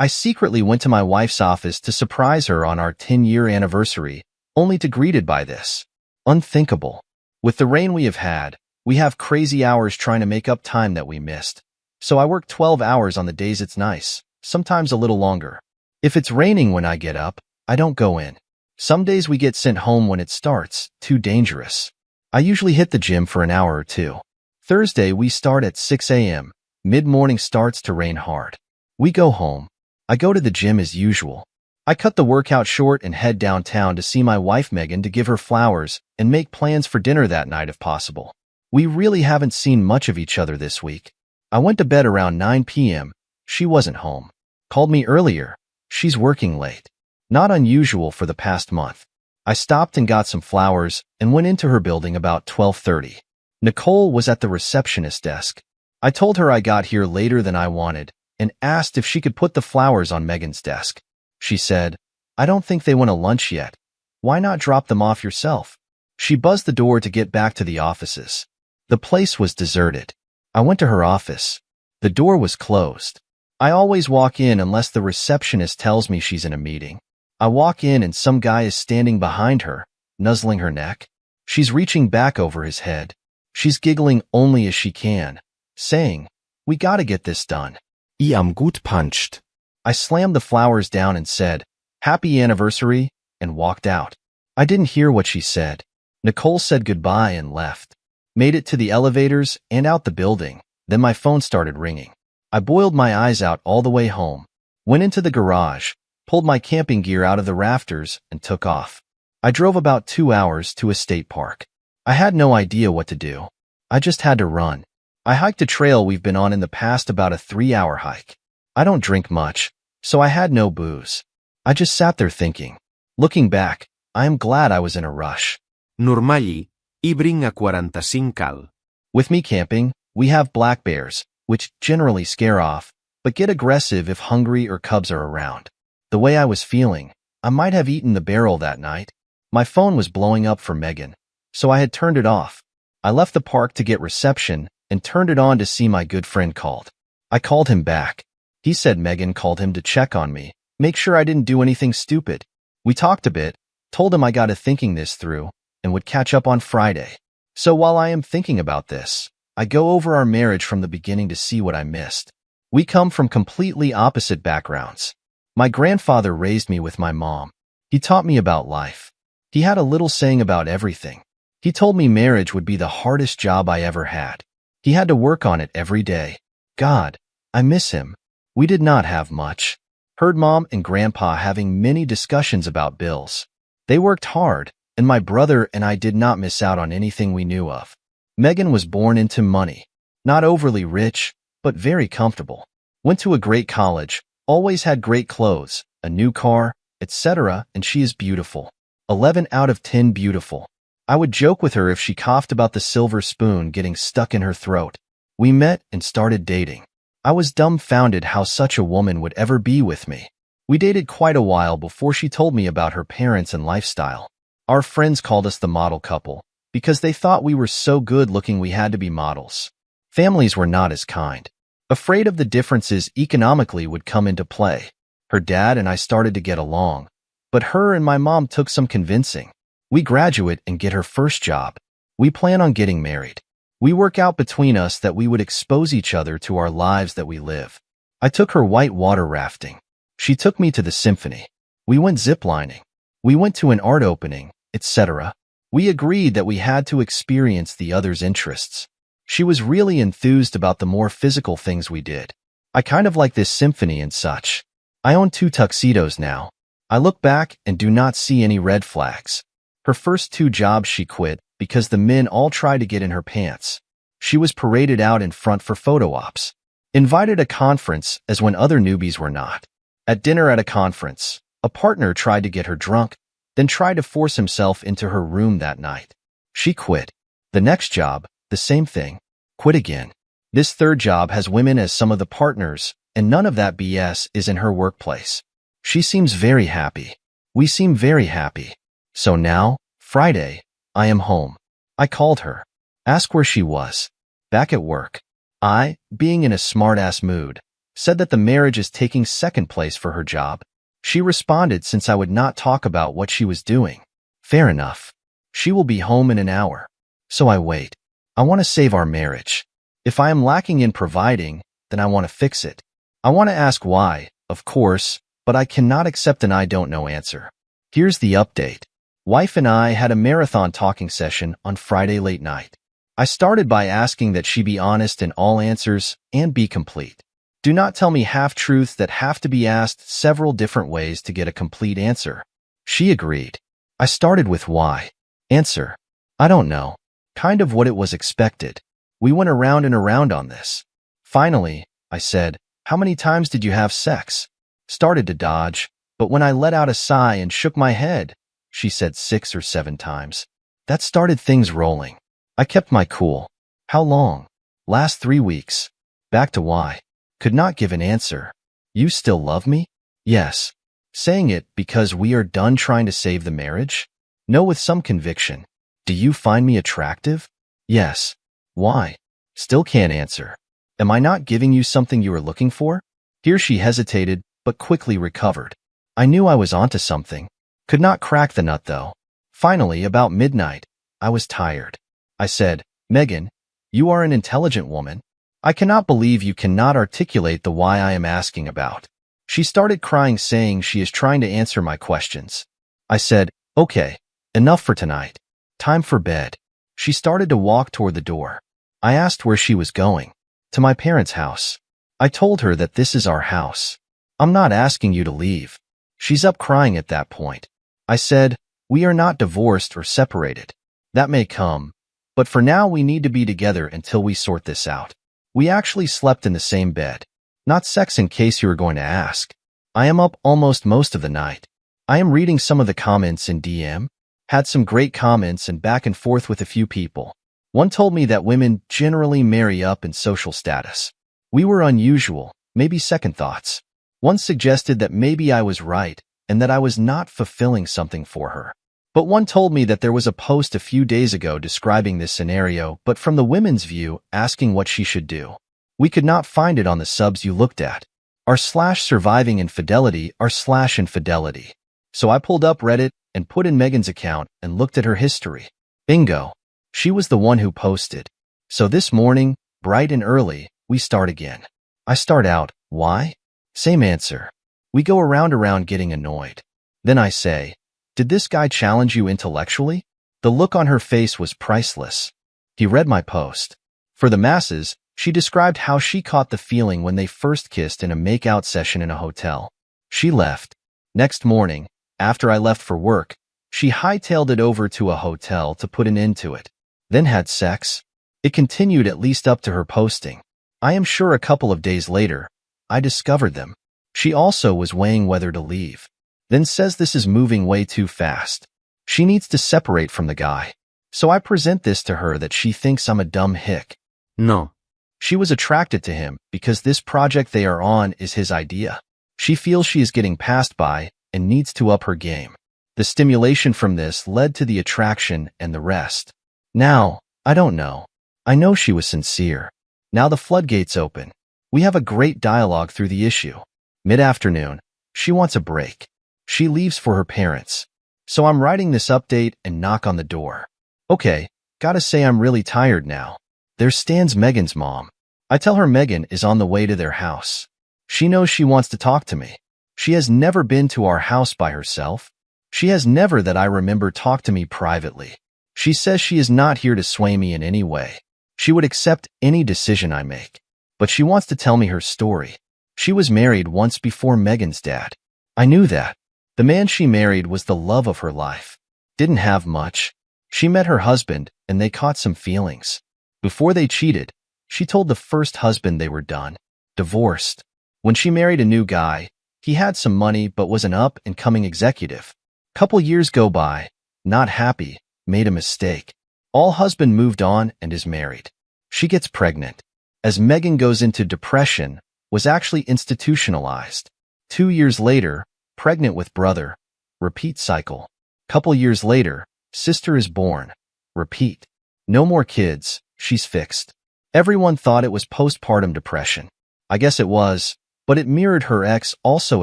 I secretly went to my wife's office to surprise her on our 10-year anniversary, only to greeted by this. Unthinkable. With the rain we have had, we have crazy hours trying to make up time that we missed. So I work 12 hours on the days it's nice, sometimes a little longer. If it's raining when I get up, I don't go in. Some days we get sent home when it starts, too dangerous. I usually hit the gym for an hour or two. Thursday we start at 6 a.m. Mid-morning starts to rain hard. We go home. I go to the gym as usual. I cut the workout short and head downtown to see my wife Megan to give her flowers and make plans for dinner that night if possible. We really haven't seen much of each other this week. I went to bed around 9 p.m. She wasn't home. Called me earlier. She's working late. Not unusual for the past month. I stopped and got some flowers and went into her building about 12:30. Nicole was at the receptionist desk. I told her I got here later than I wanted and asked if she could put the flowers on Megan's desk. She said, "I don't think they went to lunch yet. Why not drop them off yourself?" She buzzed the door to get back to the offices. The place was deserted. I went to her office. The door was closed. I always walk in unless the receptionist tells me she's in a meeting. I walk in and some guy is standing behind her, nuzzling her neck. She's reaching back over his head. She's giggling only as she can, saying, "We gotta get this done." I am gut punched. I slammed the flowers down and said, "Happy anniversary," and walked out. I didn't hear what she said. Nicole said goodbye and left. Made it to the elevators and out the building. Then my phone started ringing. I boiled my eyes out all the way home. Went into the garage, pulled my camping gear out of the rafters, and took off. I drove about 2 hours to a state park. I had no idea what to do. I just had to run. I hiked a trail we've been on in the past, about a 3-hour hike. I don't drink much, so I had no booze. I just sat there thinking. Looking back, I am glad I was in a rush. Normali, I bringa 45 cal. With me camping, we have black bears, which generally scare off, but get aggressive if hungry or cubs are around. The way I was feeling, I might have eaten the barrel that night. My phone was blowing up for Megan, so I had turned it off. I left the park to get reception and turned it on to see my good friend called. I called him back. He said Megan called him to check on me, make sure I didn't do anything stupid. We talked a bit, told him I got to thinking this through, and would catch up on Friday. So while I am thinking about this, I go over our marriage from the beginning to see what I missed. We come from completely opposite backgrounds. My grandfather raised me with my mom. He taught me about life. He had a little saying about everything. He told me marriage would be the hardest job I ever had. He had to work on it every day. God, I miss him. We did not have much. Heard Mom and Grandpa having many discussions about bills. They worked hard, and my brother and I did not miss out on anything we knew of. Megan was born into money. Not overly rich, but very comfortable. Went to a great college, always had great clothes, a new car, etc., and she is beautiful. 11 out of 10 beautiful. I would joke with her if she coughed about the silver spoon getting stuck in her throat. We met and started dating. I was dumbfounded how such a woman would ever be with me. We dated quite a while before she told me about her parents and lifestyle. Our friends called us the model couple because they thought we were so good looking we had to be models. Families were not as kind. Afraid of the differences economically would come into play. Her dad and I started to get along, but her and my mom took some convincing. We graduate and get her first job. We plan on getting married. We work out between us that we would expose each other to our lives that we live. I took her white water rafting. She took me to the symphony. We went ziplining. We went to an art opening, etc. We agreed that we had to experience the other's interests. She was really enthused about the more physical things we did. I kind of like this symphony and such. I own 2 tuxedos now. I look back and do not see any red flags. Her first 2 jobs she quit because the men all tried to get in her pants. She was paraded out in front for photo ops. Invited a conference as when other newbies were not. At dinner at a conference, a partner tried to get her drunk, then tried to force himself into her room that night. She quit. The next job, the same thing. Quit again. This 3rd job has women as some of the partners, and none of that BS is in her workplace. She seems very happy. We seem very happy. So now, Friday, I am home. I called her. Asked where she was. Back at work. I, being in a smart-ass mood, Said that the marriage is taking second place for her job. She responded since I would not talk about what she was doing. Fair enough. She will be home in an hour. So I wait. I want to save our marriage. If I am lacking in providing, then I want to fix it. I want to ask why, of course, but I cannot accept an I don't know answer. Here's the update. Wife and I had a marathon talking session on Friday late night. I started by asking that she be honest in all answers and be complete. Do not tell me half-truths that have to be asked several different ways to get a complete answer. She agreed. I started with why. Answer. I don't know. Kind of what it was expected. We went around and around on this. Finally, I said, how many times did you have sex? Started to dodge, but when I let out a sigh and shook my head, she said 6 or 7 times. That started things rolling. I kept my cool. How long? Last 3 weeks. Back to why. Could not give an answer. You still love me? Yes. Saying it because we are done trying to save the marriage? No, with some conviction. Do you find me attractive? Yes. Why? Still can't answer. Am I not giving you something you are looking for? Here she hesitated, but quickly recovered. I knew I was onto something. Could not crack the nut, though. Finally, about midnight, I was tired. I said, Megan, you are an intelligent woman. I cannot believe you cannot articulate the why I am asking about. She started crying, saying she is trying to answer my questions. I said, okay, enough for tonight. Time for bed. She started to walk toward the door. I asked where she was going. To my parents' house. I told her that this is our house. I'm not asking you to leave. She's up crying at that point. I said, we are not divorced or separated. That may come, but for now we need to be together until we sort this out. We actually slept in the same bed. Not sex, in case you were going to ask. I am up almost most of the night. I am reading some of the comments in DM. Had some great comments and back and forth with a few people. One told me that women generally marry up in social status. We were unusual, maybe second thoughts. One suggested that maybe I was right and that I was not fulfilling something for her. But one told me that there was a post a few days ago describing this scenario, but from the women's view, asking what she should do. We could not find it on the subs you looked at. r/surviving infidelity r/infidelity. So I pulled up Reddit and put in Megan's account and looked at her history. Bingo. She was the one who posted. So this morning, bright and early, we start again. I start out, why? Same answer. We go around getting annoyed. Then I say, did this guy challenge you intellectually? The look on her face was priceless. He read my post. For the masses, she described how she caught the feeling when they first kissed in a make-out session in a hotel. She left. Next morning, after I left for work, she hightailed it over to a hotel to put an end to it. Then had sex. It continued at least up to her posting. I am sure a couple of days later, I discovered them. She also was weighing whether to leave. Then says this is moving way too fast. She needs to separate from the guy. So I present this to her that she thinks I'm a dumb hick. No. She was attracted to him because this project they are on is his idea. She feels she is getting passed by and needs to up her game. The stimulation from this led to the attraction and the rest. Now, I don't know. I know she was sincere. Now the floodgates open. We have a great dialogue through the issue. Mid-afternoon, she wants a break. She leaves for her parents. So I'm writing this update and knock on the door. Okay, gotta say I'm really tired now. There stands Megan's mom. I tell her Megan is on the way to their house. She knows she wants to talk to me. She has never been to our house by herself. She has never that I remember talked to me privately. She says she is not here to sway me in any way. She would accept any decision I make. But she wants to tell me her story. She was married once before Megan's dad. I knew that. The man she married was the love of her life. Didn't have much. She met her husband and they caught some feelings. Before they cheated, she told the first husband they were done. Divorced. When she married a new guy, he had some money but was an up-and-coming executive. Couple years go by. Not happy. Made a mistake. All husband moved on and is married. She gets pregnant. As Megan goes into depression, was actually institutionalized. 2 years later, pregnant with brother. Repeat cycle. Couple years later, sister is born. Repeat. No more kids. She's fixed. Everyone thought it was postpartum depression. I guess it was, but it mirrored her ex also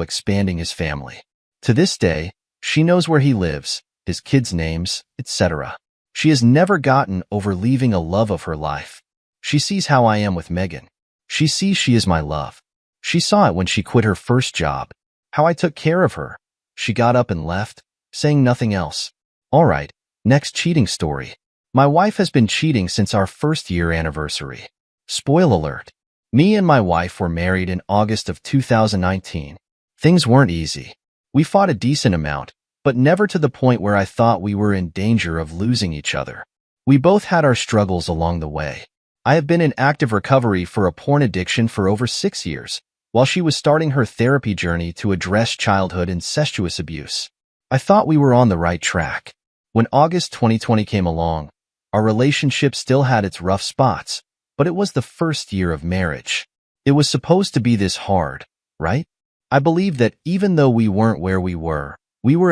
expanding his family. To this day, she knows where he lives, his kids' names, etc. She has never gotten over leaving a love of her life. She sees how I am with Megan. She sees she is my love. She saw it when she quit her first job, how I took care of her. She got up and left, saying nothing else. All right, next cheating story. My wife has been cheating since our first-year anniversary. Spoil alert. Me and my wife were married in August of 2019. Things weren't easy. We fought a decent amount, but never to the point where I thought we were in danger of losing each other. We both had our struggles along the way. I have been in active recovery for a porn addiction for over 6 years, while she was starting her therapy journey to address childhood incestuous abuse. I thought we were on the right track. When August 2020 came along, our relationship still had its rough spots, but it was the first year of marriage. It was supposed to be this hard, right? I believe that even though we weren't where we were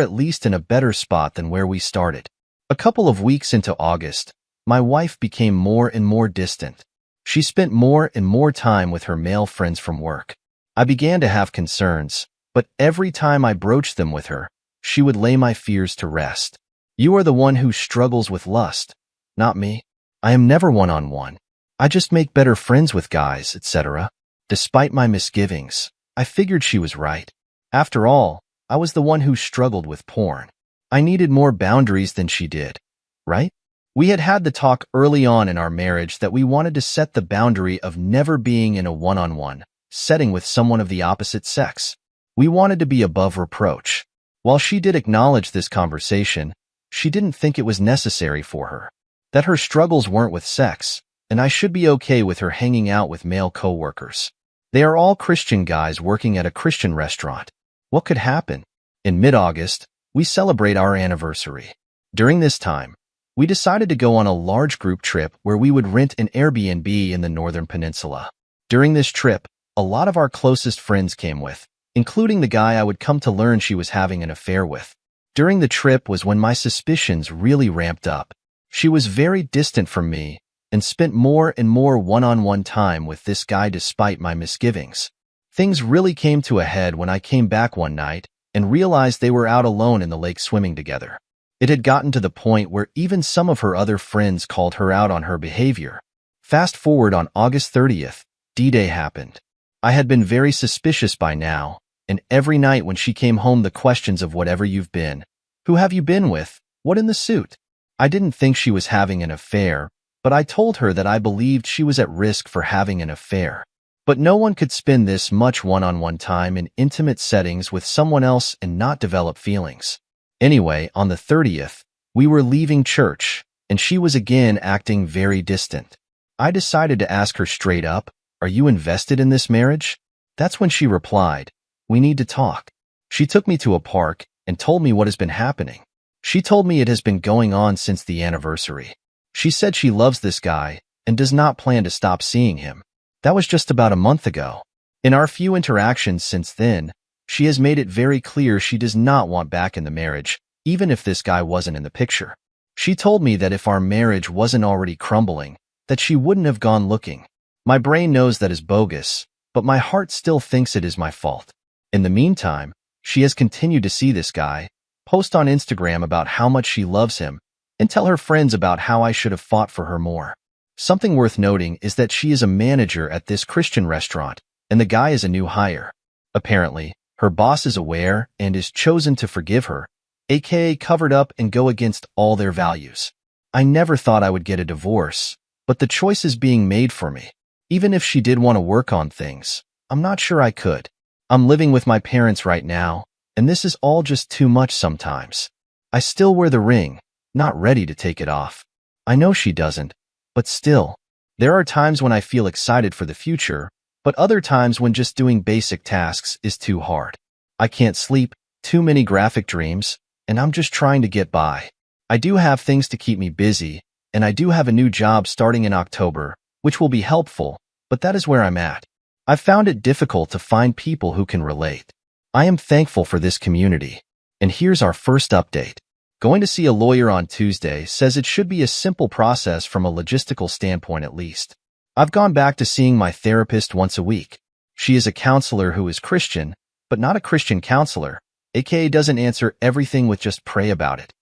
at least in a better spot than where we started. A couple of weeks into August, my wife became more and more distant. She spent more and more time with her male friends from work. I began to have concerns, but every time I broached them with her, she would lay my fears to rest. You are the one who struggles with lust, not me. I am never one-on-one. I just make better friends with guys, etc. Despite my misgivings, I figured she was right. After all, I was the one who struggled with porn. I needed more boundaries than she did, right? We had the talk early on in our marriage that we wanted to set the boundary of never being in a one-on-one setting with someone of the opposite sex. We wanted to be above reproach. While she did acknowledge this conversation, she didn't think it was necessary for her. That her struggles weren't with sex, and I should be okay with her hanging out with male co-workers. They are all Christian guys working at a Christian restaurant. What could happen? In mid-August, we celebrate our anniversary. During this time, we decided to go on a large group trip where we would rent an Airbnb in the Northern Peninsula. During this trip, a lot of our closest friends came with, including the guy I would come to learn she was having an affair with. During the trip was when my suspicions really ramped up. She was very distant from me and spent more and more one-on-one time with this guy despite my misgivings. Things really came to a head when I came back one night and realized they were out alone in the lake swimming together. It had gotten to the point where even some of her other friends called her out on her behavior. Fast forward on August 30th, D-Day happened. I had been very suspicious by now, and every night when she came home the questions of whatever you've been, who have you been with, what in the suit? I didn't think she was having an affair, but I told her that I believed she was at risk for having an affair. But no one could spend this much one-on-one time in intimate settings with someone else and not develop feelings. Anyway, on the 30th, we were leaving church, and she was again acting very distant. I decided to ask her straight up, "Are you invested in this marriage?" That's when she replied, "We need to talk." She took me to a park and told me what has been happening. She told me it has been going on since the anniversary. She said she loves this guy and does not plan to stop seeing him. That was just about a month ago. In our few interactions since then, she has made it very clear she does not want back in the marriage, even if this guy wasn't in the picture. She told me that if our marriage wasn't already crumbling, that she wouldn't have gone looking. My brain knows that is bogus, but my heart still thinks it is my fault. In the meantime, she has continued to see this guy, post on Instagram about how much she loves him, and tell her friends about how I should have fought for her more. Something worth noting is that she is a manager at this Christian restaurant, and the guy is a new hire. Apparently, her boss is aware and is chosen to forgive her, aka covered up and go against all their values. I never thought I would get a divorce, but the choice is being made for me. Even if she did want to work on things, I'm not sure I could. I'm living with my parents right now, and this is all just too much sometimes. I still wear the ring, not ready to take it off. I know she doesn't, but still. There are times when I feel excited for the future, but other times when just doing basic tasks is too hard. I can't sleep, too many graphic dreams, and I'm just trying to get by. I do have things to keep me busy, and I do have a new job starting in October, which will be helpful, but that is where I'm at. I've found it difficult to find people who can relate. I am thankful for this community. And here's our first update. Going to see a lawyer on Tuesday says it should be a simple process from a logistical standpoint at least. I've gone back to seeing my therapist once a week. She is a counselor who is Christian, but not a Christian counselor, aka doesn't answer everything with just pray about it,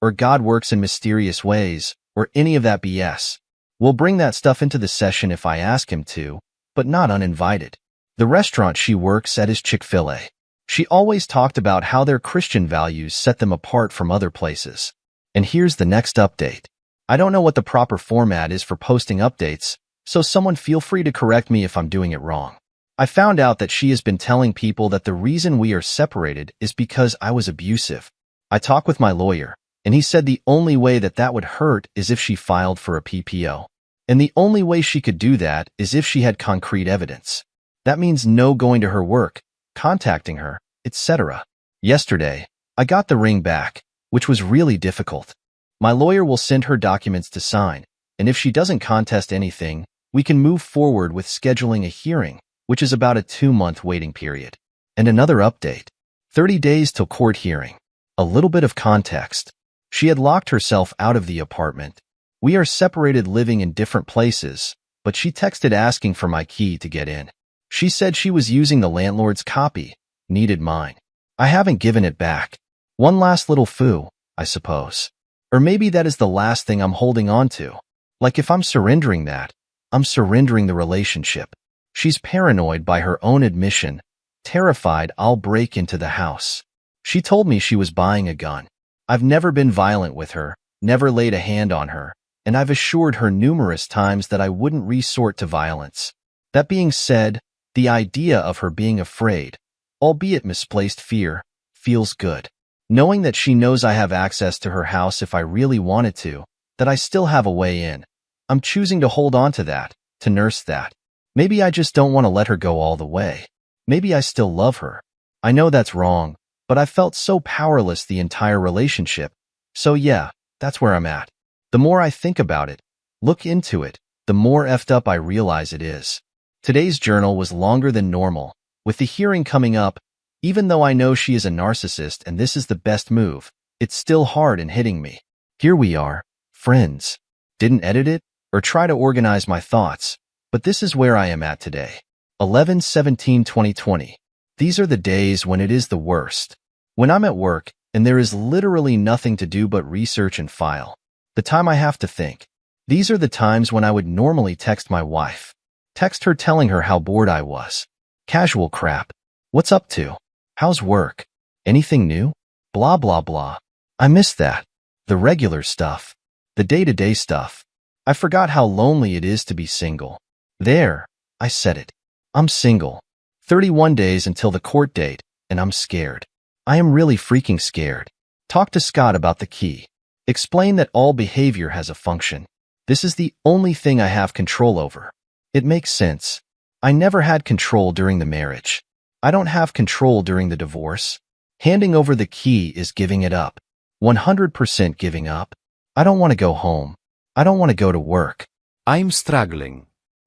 or God works in mysterious ways, or any of that BS. We'll bring that stuff into the session if I ask him to, but not uninvited. The restaurant she works at is Chick-fil-A. She always talked about how their Christian values set them apart from other places. And here's the next update. I don't know what the proper format is for posting updates, so someone feel free to correct me if I'm doing it wrong. I found out that she has been telling people that the reason we are separated is because I was abusive. I talked with my lawyer, and he said the only way that would hurt is if she filed for a PPO. And the only way she could do that is if she had concrete evidence. That means no going to her work, contacting her, etc. Yesterday, I got the ring back, which was really difficult. My lawyer will send her documents to sign, and if she doesn't contest anything, we can move forward with scheduling a hearing, which is about a 2-month waiting period. And another update. 30 days till court hearing. A little bit of context. She had locked herself out of the apartment. We are separated living in different places, but she texted asking for my key to get in. She said she was using the landlord's copy, needed mine. I haven't given it back. One last little foo, I suppose. Or maybe that is the last thing I'm holding on to. Like if I'm surrendering that, I'm surrendering the relationship. She's paranoid by her own admission, terrified I'll break into the house. She told me she was buying a gun. I've never been violent with her, never laid a hand on her, and I've assured her numerous times that I wouldn't resort to violence. That being said, the idea of her being afraid, albeit misplaced fear, feels good. Knowing that she knows I have access to her house if I really wanted to, that I still have a way in. I'm choosing to hold on to that, to nurse that. Maybe I just don't want to let her go all the way. Maybe I still love her. I know that's wrong, but I felt so powerless the entire relationship. So yeah, that's where I'm at. The more I think about it, look into it, the more effed up I realize it is. Today's journal was longer than normal. With the hearing coming up, even though I know she is a narcissist and this is the best move, it's still hard and hitting me. Here we are, friends. Didn't edit it or try to organize my thoughts, but this is where I am at today. 11/17/2020. These are the days when it is the worst. When I'm at work and there is literally nothing to do but research and file. The time I have to think. These are the times when I would normally text my wife. Text her telling her how bored I was. Casual crap. What's up to? How's work? Anything new? Blah blah blah. I miss that. The regular stuff. The day-to-day stuff. I forgot how lonely it is to be single. There, I said it. I'm single. 31 days until the court date, and I'm scared. I am really freaking scared. Talk to Scott about the key. Explain that all behavior has a function. This is the only thing I have control over. It makes sense. I never had control during the marriage. I don't have control during the divorce. Handing over the key is giving it up. 100% giving up. I don't want to go home. I don't want to go to work. I'm struggling.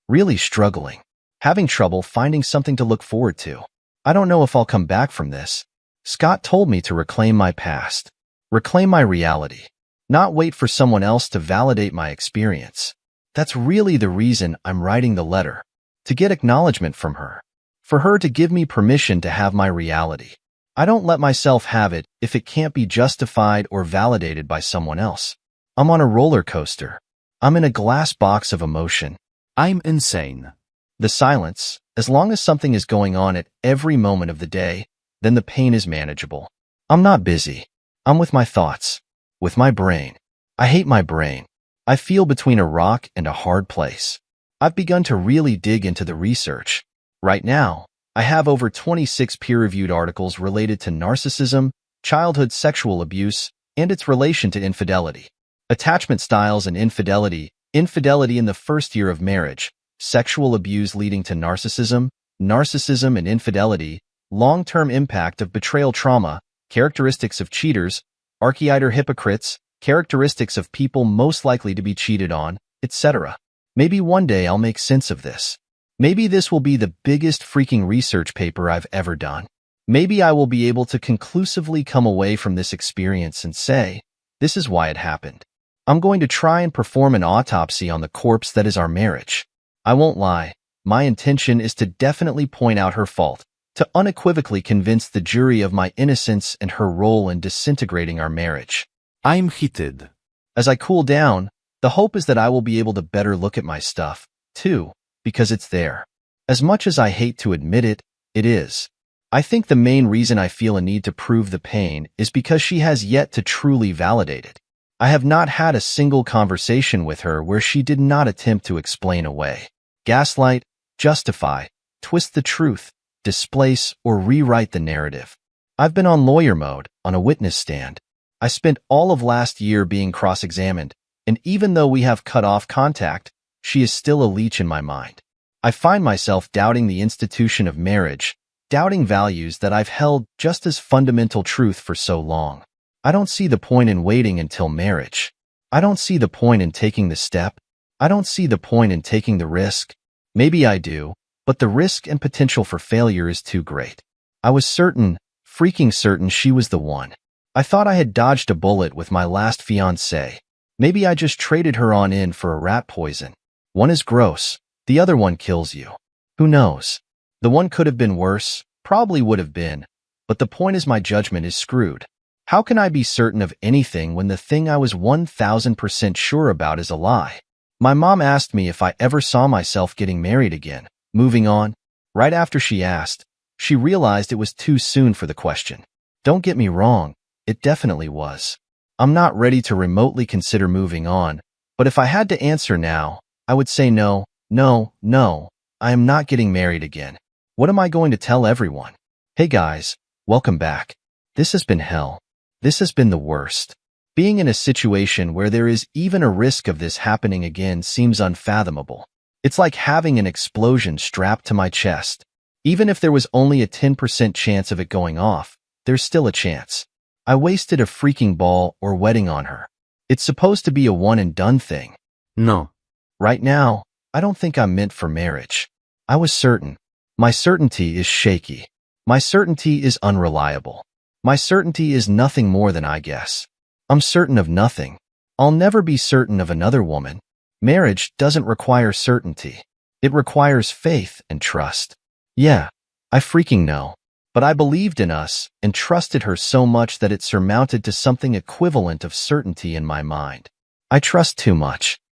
Really struggling. Having trouble finding something to look forward to. I don't know if I'll come back from this. Scott told me to reclaim my past. Reclaim my reality. Not wait for someone else to validate my experience. That's really the reason I'm writing the letter. To get acknowledgement from her. For her to give me permission to have my reality. I don't let myself have it if it can't be justified or validated by someone else. I'm on a roller coaster. I'm in a glass box of emotion. I'm insane. The silence, as long as something is going on at every moment of the day, then the pain is manageable. I'm not busy. I'm with my thoughts. With my brain. I hate my brain. I feel between a rock and a hard place. I've begun to really dig into the research. Right now, I have over 26 peer-reviewed articles related to narcissism, childhood sexual abuse, and its relation to infidelity. Attachment styles and infidelity, infidelity in the first year of marriage, sexual abuse leading to narcissism, narcissism and infidelity, long-term impact of betrayal trauma, characteristics of cheaters, archetypal hypocrites, characteristics of people most likely to be cheated on, etc. Maybe one day I'll make sense of this. Maybe this will be the biggest freaking research paper I've ever done. Maybe I will be able to conclusively come away from this experience and say, this is why it happened. I'm going to try and perform an autopsy on the corpse that is our marriage. I won't lie, My intention is to definitely point out her fault, to unequivocally convince the jury of my innocence and her role in disintegrating our marriage. I'm heated. As I cool down, the hope is that I will be able to better look at my stuff, too, because it's there. As much as I hate to admit it, it is. I think the main reason I feel a need to prove the pain is because she has yet to truly validate it. I have not had a single conversation with her where she did not attempt to explain away, gaslight, justify, twist the truth, displace, or rewrite the narrative. I've been on lawyer mode, on a witness stand. I spent all of last year being cross-examined, and even though we have cut off contact, she is still a leech in my mind. I find myself doubting the institution of marriage, doubting values that I've held just as fundamental truth for so long. I don't see the point in waiting until marriage. I don't see the point in taking the step. I don't see the point in taking the risk. Maybe I do, but the risk and potential for failure is too great. I was certain, freaking certain she was the one. I thought I had dodged a bullet with my last fiancé. Maybe I just traded her on in for a rat poison. One is gross, the other one kills you. Who knows? The one could have been worse, probably would have been, but the point is my judgment is screwed. How can I be certain of anything when the thing I was 1000% sure about is a lie? My mom asked me if I ever saw myself getting married again, moving on. Right after she asked, she realized it was too soon for the question. Don't get me wrong, it definitely was. I'm not ready to remotely consider moving on, but if I had to answer now, I would say no, no, no, I am not getting married again. What am I going to tell everyone? Hey guys, welcome back. This has been hell. This has been the worst. Being in a situation where there is even a risk of this happening again seems unfathomable. It's like having an explosion strapped to my chest. Even if there was only a 10% chance of it going off, there's still a chance. I wasted a freaking ball or wedding on her. It's supposed to be a one-and-done thing. No. Right now, I don't think I'm meant for marriage. I was certain. My certainty is shaky. My certainty is unreliable. My certainty is nothing more than I guess. I'm certain of nothing. I'll never be certain of another woman. Marriage doesn't require certainty. It requires faith and trust. Yeah, I freaking know. But I believed in us and trusted her so much that it surmounted to something equivalent of certainty in my mind. I trust too much.